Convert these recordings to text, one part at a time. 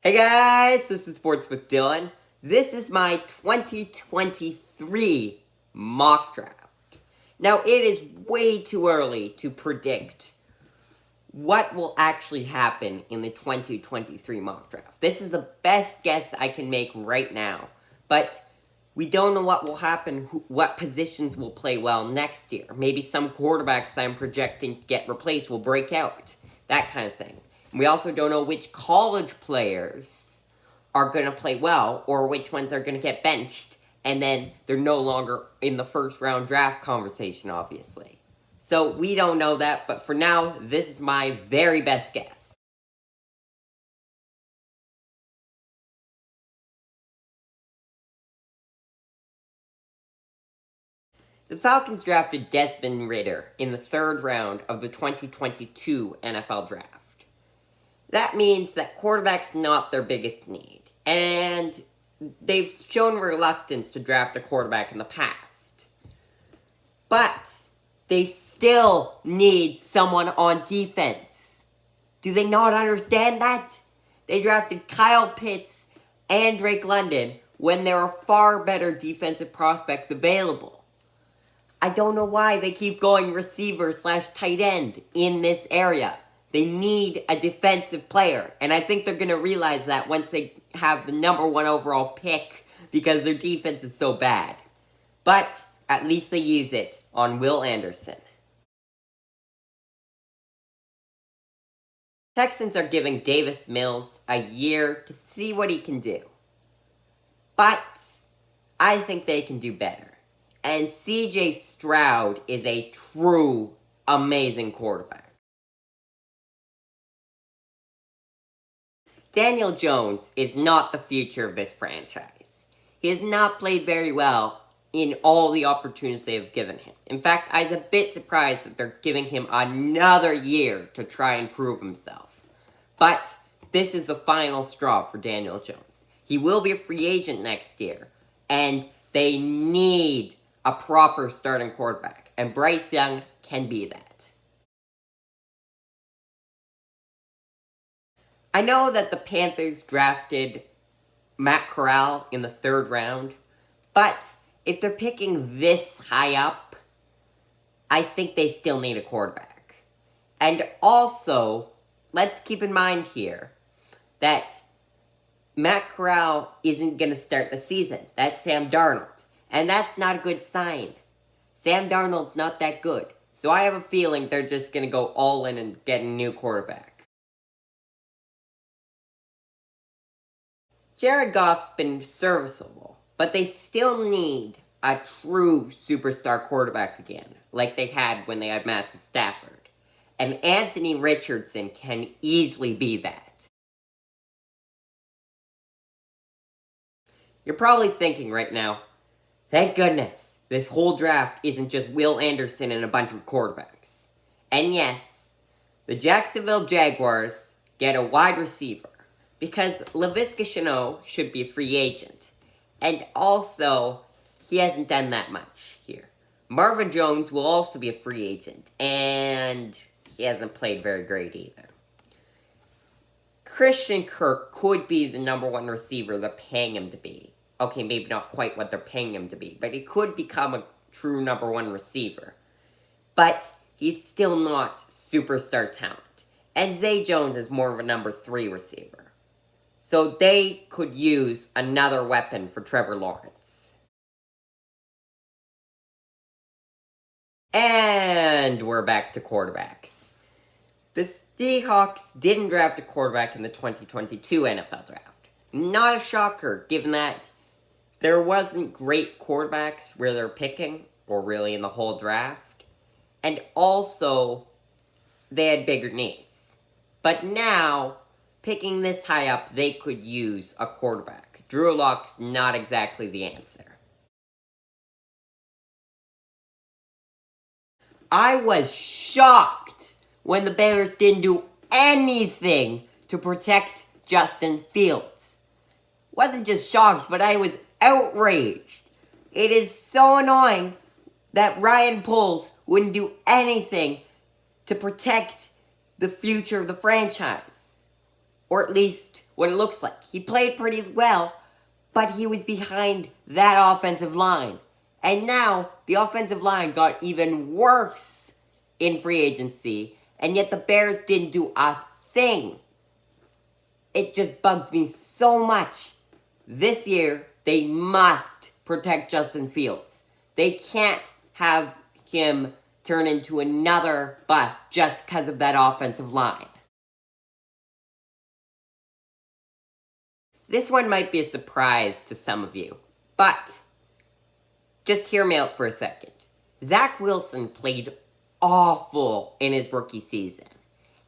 Hey guys, this is Sports with Dylan. This is my 2023 mock draft. Now, it is way too early to predict what will actually happen in the 2023 mock draft. This is the best guess I can make right now, but we don't know what will happen, what positions will play well next year. Maybe some quarterbacks that I'm projecting to get replaced will break out, that kind of thing. We also don't know which college players are going to play well, or which ones are going to get benched, and then they're no longer in the first round draft conversation, obviously. So we don't know that, but for now, this is my very best guess. The Falcons drafted Desmond Ridder in the third round of the 2022 NFL Draft. That means that quarterback's not their biggest need, and they've shown reluctance to draft a quarterback in the past. But they still need someone on defense. Do they not understand that? They drafted Kyle Pitts and Drake London when there are far better defensive prospects available. I don't know why they keep going receiver/tight end in this area. They need a defensive player, and I think they're going to realize that once they have the number 1 overall pick because their defense is so bad. But at least they use it on Will Anderson. Texans are giving Davis Mills a year to see what he can do. But I think they can do better. And CJ Stroud is a true amazing quarterback. Daniel Jones is not the future of this franchise. He has not played very well in all the opportunities they have given him. In fact, I was a bit surprised that they're giving him another year to try and prove himself. But this is the final straw for Daniel Jones. He will be a free agent next year, and they need a proper starting quarterback, and Bryce Young can be that. I know that the Panthers drafted Matt Corral in the third round, but if they're picking this high up, I think they still need a quarterback. And also, let's keep in mind here that Matt Corral isn't going to start the season. That's Sam Darnold. And that's not a good sign. Sam Darnold's not that good. So I have a feeling they're just going to go all in and get a new quarterback. Jared Goff's been serviceable, but they still need a true superstar quarterback again, like they had when they had Matthew Stafford. And Anthony Richardson can easily be that. You're probably thinking right now, thank goodness, this whole draft isn't just Will Anderson and a bunch of quarterbacks. And yes, the Jacksonville Jaguars get a wide receiver, because Laviska Shenault should be a free agent. And also, he hasn't done that much here. Marvin Jones will also be a free agent, and he hasn't played very great either. Christian Kirk could be the number 1 receiver they're paying him to be. Okay, maybe not quite what they're paying him to be, but he could become a true number 1 receiver. But he's still not superstar talent. And Zay Jones is more of a number 3 receiver. So they could use another weapon for Trevor Lawrence. And we're back to quarterbacks. The Seahawks didn't draft a quarterback in the 2022 NFL Draft. Not a shocker, given that there wasn't great quarterbacks where they're picking, or really in the whole draft. And also, they had bigger needs. But now, picking this high up, they could use a quarterback. Drew Lock's not exactly the answer. I was shocked when the Bears didn't do anything to protect Justin Fields. Wasn't just shocked, but I was outraged. It is so annoying that Ryan Poles wouldn't do anything to protect the future of the franchise. Or at least what it looks like. He played pretty well, but he was behind that offensive line. And now, the offensive line got even worse in free agency, and yet the Bears didn't do a thing. It just bugs me so much. This year, they must protect Justin Fields. They can't have him turn into another bust just because of that offensive line. This one might be a surprise to some of you, but just hear me out for a second. Zach Wilson played awful in his rookie season,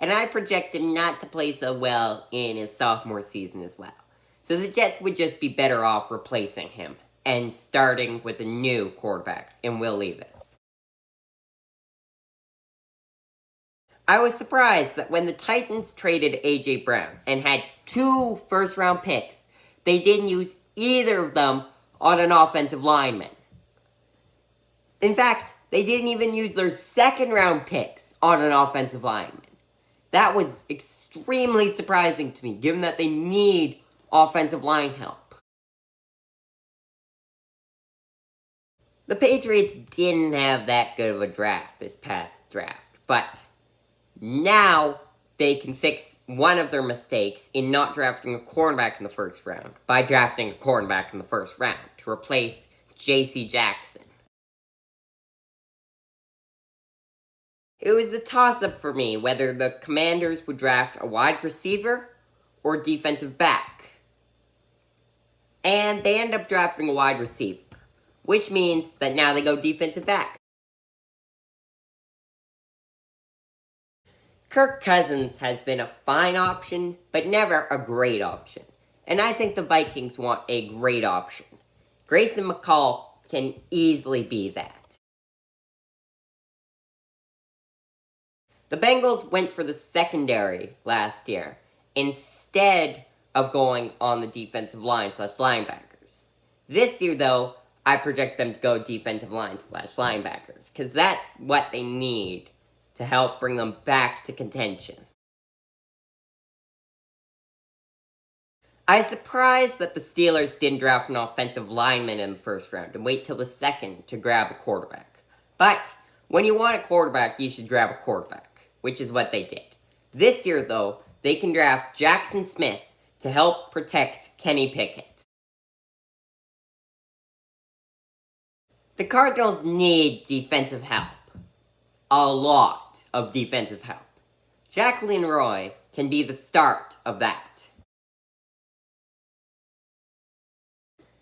and I project him not to play so well in his sophomore season as well. So the Jets would just be better off replacing him and starting with a new quarterback in Will Levis. I was surprised that when the Titans traded A.J. Brown and had 2 first-round picks, they didn't use either of them on an offensive lineman. In fact, they didn't even use their second-round picks on an offensive lineman. That was extremely surprising to me, given that they need offensive line help. The Patriots didn't have that good of a draft this past draft, but now they can fix one of their mistakes in not drafting a cornerback in the first round by drafting a cornerback in the first round to replace J.C. Jackson. It was a toss-up for me whether the Commanders would draft a wide receiver or defensive back. And they end up drafting a wide receiver, which means that now they go defensive back. Kirk Cousins has been a fine option, but never a great option. And I think the Vikings want a great option. Grayson McCall can easily be that. The Bengals went for the secondary last year, instead of going on the defensive line / linebackers. This year, though, I project them to go defensive line / linebackers, because that's what they need to help bring them back to contention. I was surprised that the Steelers didn't draft an offensive lineman in the first round and wait till the second to grab a quarterback. But when you want a quarterback, you should grab a quarterback, which is what they did. This year, though, they can draft Jackson Smith to help protect Kenny Pickett. The Cardinals need defensive help. A lot of defensive help. Jacqueline Roy can be the start of that.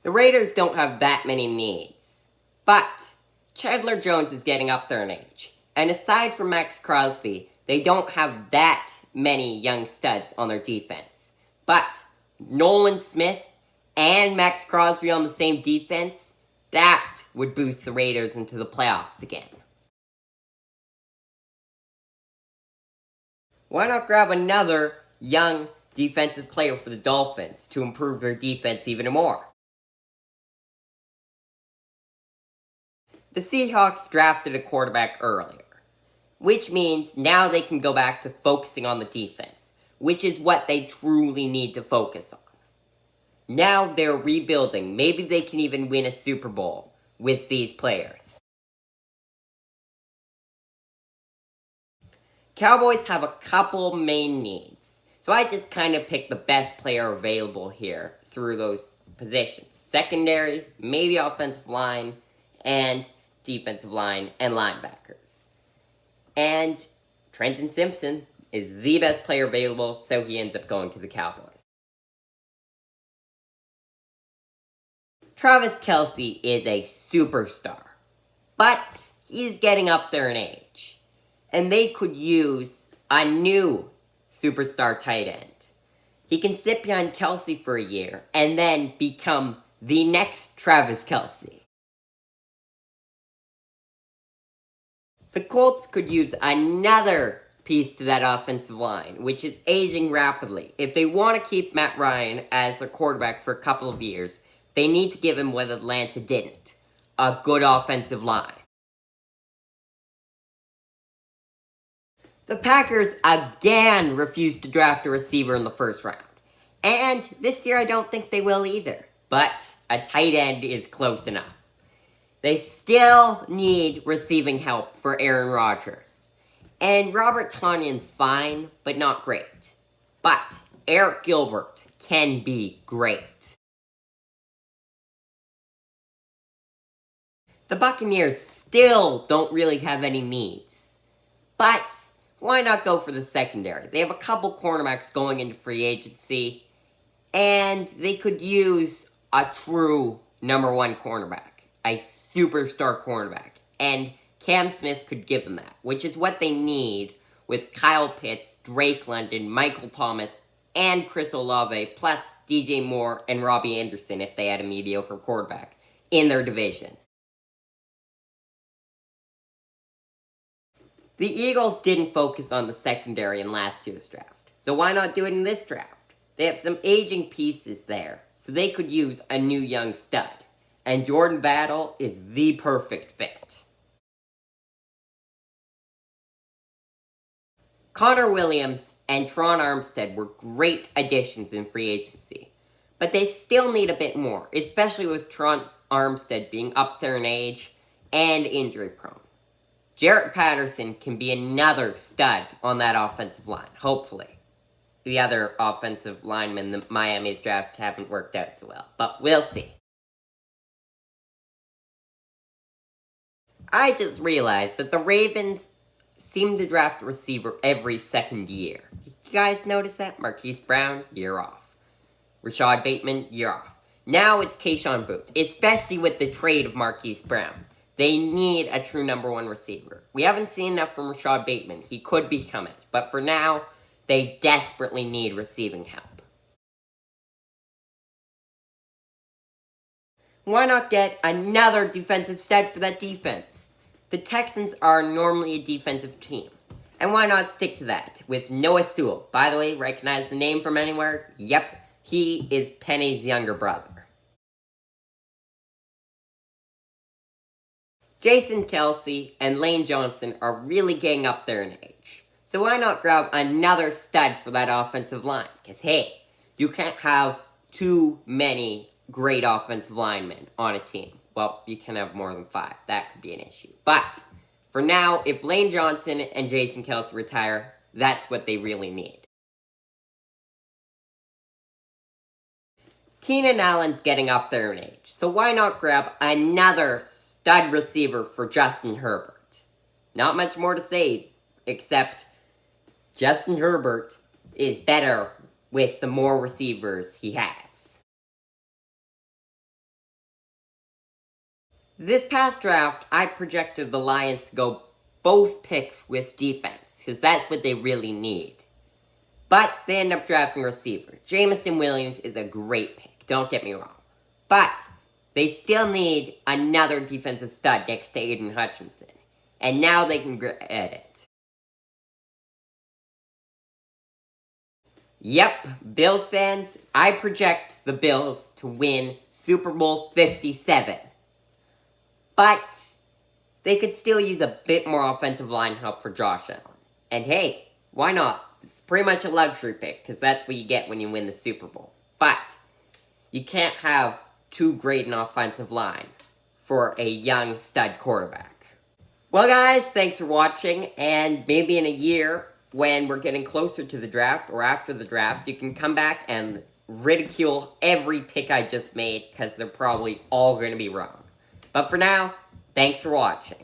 The Raiders don't have that many needs, but Chandler Jones is getting up there in age, and aside from Max Crosby, they don't have that many young studs on their defense. But Nolan Smith and Max Crosby on the same defense, that would boost the Raiders into the playoffs again. Why not grab another young defensive player for the Dolphins to improve their defense even more? The Seahawks drafted a quarterback earlier, which means now they can go back to focusing on the defense, which is what they truly need to focus on. Now they're rebuilding. Maybe they can even win a Super Bowl with these players. Cowboys have a couple main needs, so I just kind of picked the best player available here through those positions. Secondary, maybe offensive line, and defensive line and linebackers. And Trenton Simpson is the best player available, so he ends up going to the Cowboys. Travis Kelce is a superstar, but he's getting up there in age. And they could use a new superstar tight end. He can sit behind Kelce for a year and then become the next Travis Kelce. The Colts could use another piece to that offensive line, which is aging rapidly. If they want to keep Matt Ryan as their quarterback for a couple of years, they need to give him what Atlanta didn't: a good offensive line. The Packers again refused to draft a receiver in the first round. And this year I don't think they will either. But a tight end is close enough. They still need receiving help for Aaron Rodgers. And Robert Tonyan's fine, but not great. But Eric Gilbert can be great. The Buccaneers still don't really have any needs. But why not go for the secondary? They have a couple cornerbacks going into free agency, and they could use a true number one cornerback, a superstar cornerback, and Cam Smith could give them that, which is what they need with Kyle Pitts, Drake London, Michael Thomas, and Chris Olave, plus DJ Moore and Robbie Anderson if they had a mediocre quarterback in their division. The Eagles didn't focus on the secondary in last year's draft, so why not do it in this draft? They have some aging pieces there, so they could use a new young stud, and Jordan Battle is the perfect fit. Connor Williams and Tron Armstead were great additions in free agency, but they still need a bit more, especially with Tron Armstead being up there in age and injury prone. Jarrett Patterson can be another stud on that offensive line, hopefully. The other offensive linemen in Miami's draft haven't worked out so well, but we'll see. I just realized that the Ravens seem to draft a receiver every second year. You guys notice that? Marquise Brown, year off. Rashad Bateman, year off. Now it's Kayshon Boutte, especially with the trade of Marquise Brown. They need a true number one receiver. We haven't seen enough from Rashad Bateman. He could become it. But for now, they desperately need receiving help. Why not get another defensive stud for that defense? The Texans are normally a defensive team. And why not stick to that with Noah Sewell? By the way, recognize the name from anywhere? Yep, he is Penny's younger brother. Jason Kelce and Lane Johnson are really getting up there in age. So why not grab another stud for that offensive line? Because hey, you can't have too many great offensive linemen on a team. Well, you can have more than 5. That could be an issue. But for now, if Lane Johnson and Jason Kelce retire, that's what they really need. Keenan Allen's getting up there in age. So why not grab another stud receiver for Justin Herbert? Not much more to say, except Justin Herbert is better with the more receivers he has. This past draft, I projected the Lions to go both picks with defense, because that's what they really need. But they end up drafting receiver. Jameson Williams is a great pick, don't get me wrong. But they still need another defensive stud next to Aiden Hutchinson. And now they can get it. Yep, Bills fans, I project the Bills to win Super Bowl 57. But they could still use a bit more offensive line help for Josh Allen. And hey, why not? It's pretty much a luxury pick, because that's what you get when you win the Super Bowl. But you can't have too great an offensive line for a young stud quarterback. Well guys, thanks for watching, and maybe in a year, when we're getting closer to the draft, or after the draft, you can come back and ridicule every pick I just made, because they're probably all going to be wrong. But for now, thanks for watching.